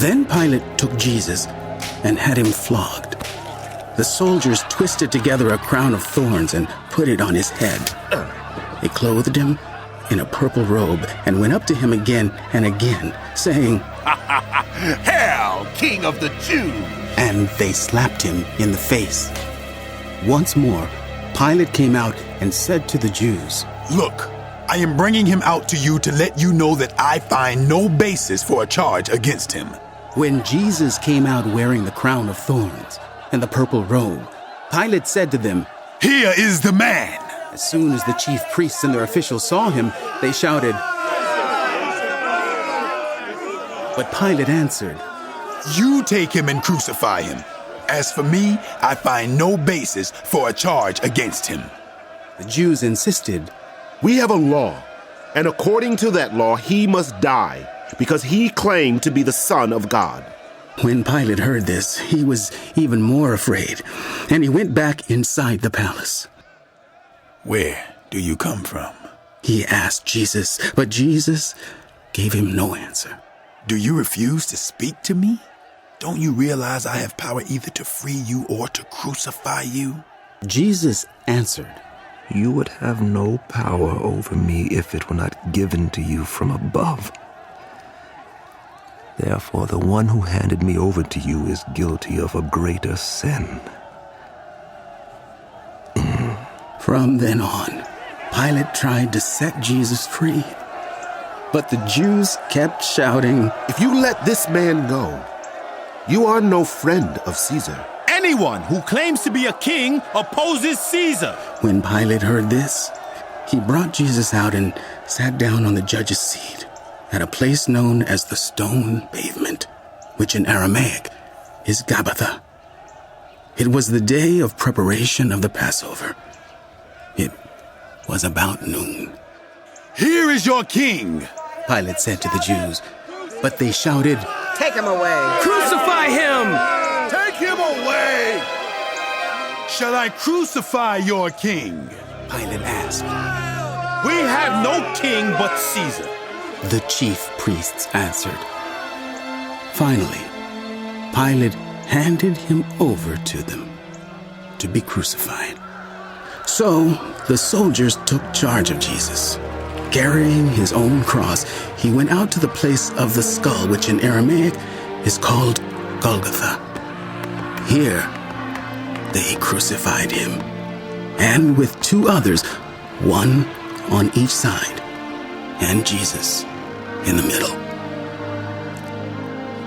Then Pilate took Jesus and had him flogged. The soldiers twisted together a crown of thorns and put it on his head. They clothed him in a purple robe and went up to him again and again, saying, "Hail, King of the Jews!" And they slapped him in the face. Once more, Pilate came out and said to the Jews, "Look, I am bringing him out to you to let you know that I find no basis for a charge against him." When Jesus came out wearing the crown of thorns and the purple robe, Pilate said to them, "Here is the man." As soon as the chief priests and their officials saw him, they shouted. But Pilate answered, "You take him and crucify him. As for me, I find no basis for a charge against him." The Jews insisted, "We have a law, and according to that law he must die, because he claimed to be the Son of God." When Pilate heard this, he was even more afraid, and he went back inside the palace. "Where do you come from?" he asked Jesus, but Jesus gave him no answer. "Do you refuse to speak to me? Don't you realize I have power either to free you or to crucify you?" Jesus answered, "You would have no power over me if it were not given to you from above. Therefore, the one who handed me over to you is guilty of a greater sin." From then on, Pilate tried to set Jesus free. But the Jews kept shouting, "If you let this man go, you are no friend of Caesar." Anyone who claims to be a king opposes Caesar. When Pilate heard this, he brought Jesus out and sat down on the judge's seat at a place known as the Stone Pavement, which in Aramaic is Gabbatha. It was the day of preparation of the Passover. It was about noon. "Here is your king," Pilate said to the Jews, but they shouted, "Take him away! Crucify him!" "Take him away!" "Shall I crucify your king?" Pilate asked. "We have no king but Caesar," the chief priests answered. Finally, Pilate handed him over to them to be crucified. So the soldiers took charge of Jesus. Carrying his own cross, he went out to the place of the skull, which in Aramaic is called Golgotha. Here, they crucified him, and with two others, one on each side, and Jesus in the middle.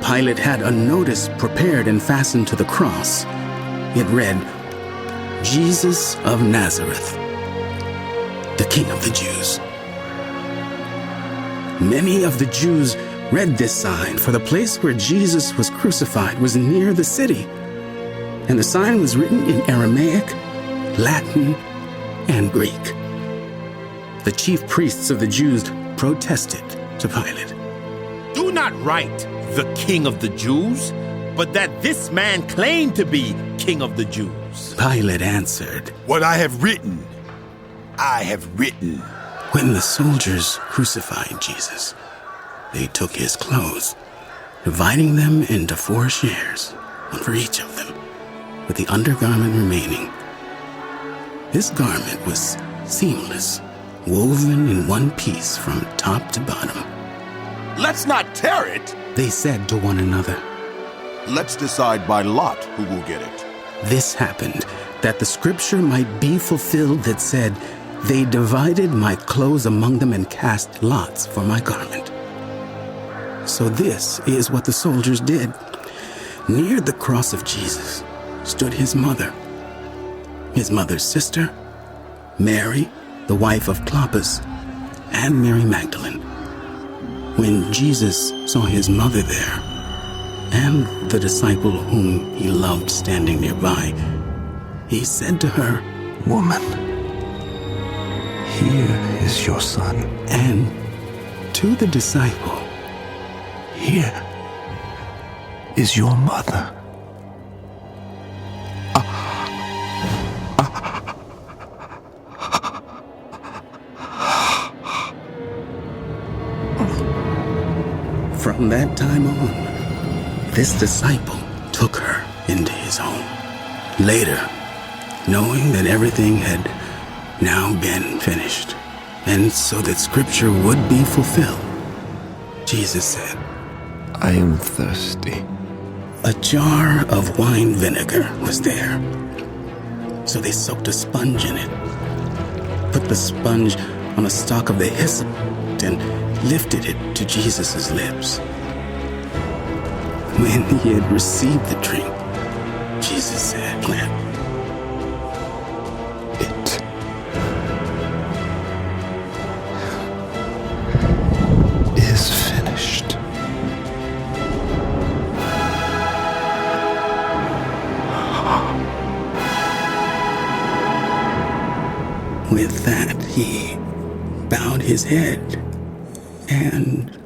Pilate had a notice prepared and fastened to the cross. It read, "Jesus of Nazareth, the King of the Jews." Many of the Jews read this sign, for the place where Jesus was crucified was near the city, and the sign was written in Aramaic, Latin, and Greek. The chief priests of the Jews protested to Pilate. "Do not write, 'The King of the Jews,' but that this man claimed to be King of the Jews." Pilate answered, "What I have written, I have written." When the soldiers crucified Jesus, they took his clothes, dividing them into 4 shares, one for each of them, with the undergarment remaining. This garment was seamless, woven in one piece from top to bottom. "Let's not tear it," They said to one another. "Let's decide by lot who will get it." This happened that the scripture might be fulfilled that said, "They divided my clothes among them and cast lots for my garment." So this is what the soldiers did. Near the cross of Jesus stood his mother's sister, Mary, the wife of Clopas, and Mary Magdalene. When Jesus saw his mother there, and the disciple whom he loved standing nearby, he said to her, "Woman, here is your son." And to the disciple, Here is your mother. from that time on, This disciple took her into his home. Later, knowing that everything had now been finished, and so that Scripture would be fulfilled, Jesus said, I am thirsty. A jar of wine vinegar was there. So they soaked a sponge in it, put the sponge on a stalk of the hyssop, and lifted it to Jesus' lips. When he had received the drink, Jesus said, It is finished. With that, he bowed his head and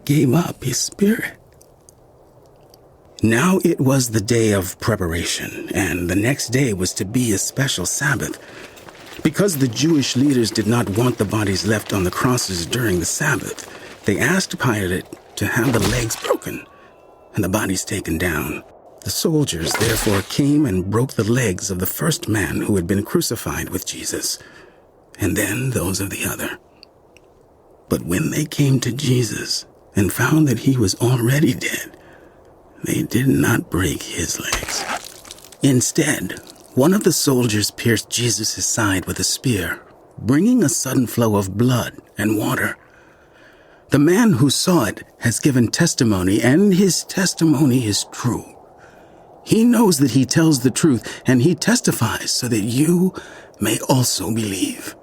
gave up his spirit. Now it was the day of preparation, and the next day was to be a special Sabbath. Because the Jewish leaders did not want the bodies left on the crosses during the Sabbath, they asked Pilate to have the legs broken and the bodies taken down. The soldiers therefore came and broke the legs of the first man who had been crucified with Jesus, and then those of the other. But when they came to Jesus and found that he was already dead, they did not break his legs. Instead, one of the soldiers pierced Jesus' side with a spear, bringing a sudden flow of blood and water. The man who saw it has given testimony, and his testimony is true. He knows that he tells the truth, and he testifies so that you may also believe.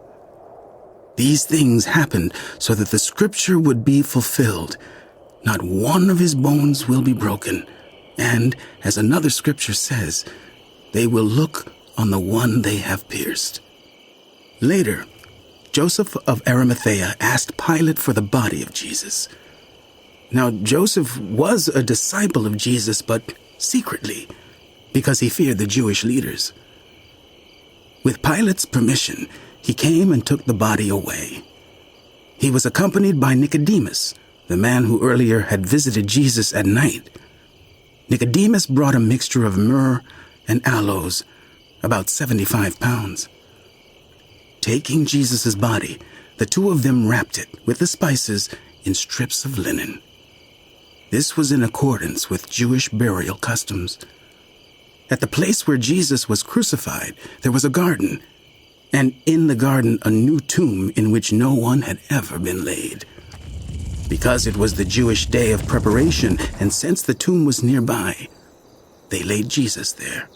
These things happened so that the Scripture would be fulfilled. Not one of his bones will be broken. And, as another Scripture says, they will look on the one they have pierced. Later, Joseph of Arimathea asked Pilate for the body of Jesus. Now, Joseph was a disciple of Jesus, but secretly, because he feared the Jewish leaders. With Pilate's permission, he came and took the body away. He was accompanied by Nicodemus, the man who earlier had visited Jesus at night. Nicodemus brought a mixture of myrrh and aloes, about 75 pounds. Taking Jesus' body, the two of them wrapped it with the spices in strips of linen. This was in accordance with Jewish burial customs. At the place where Jesus was crucified, there was a garden, and in the garden a new tomb in which no one had ever been laid. Because it was the Jewish day of preparation, and since the tomb was nearby, they laid Jesus there.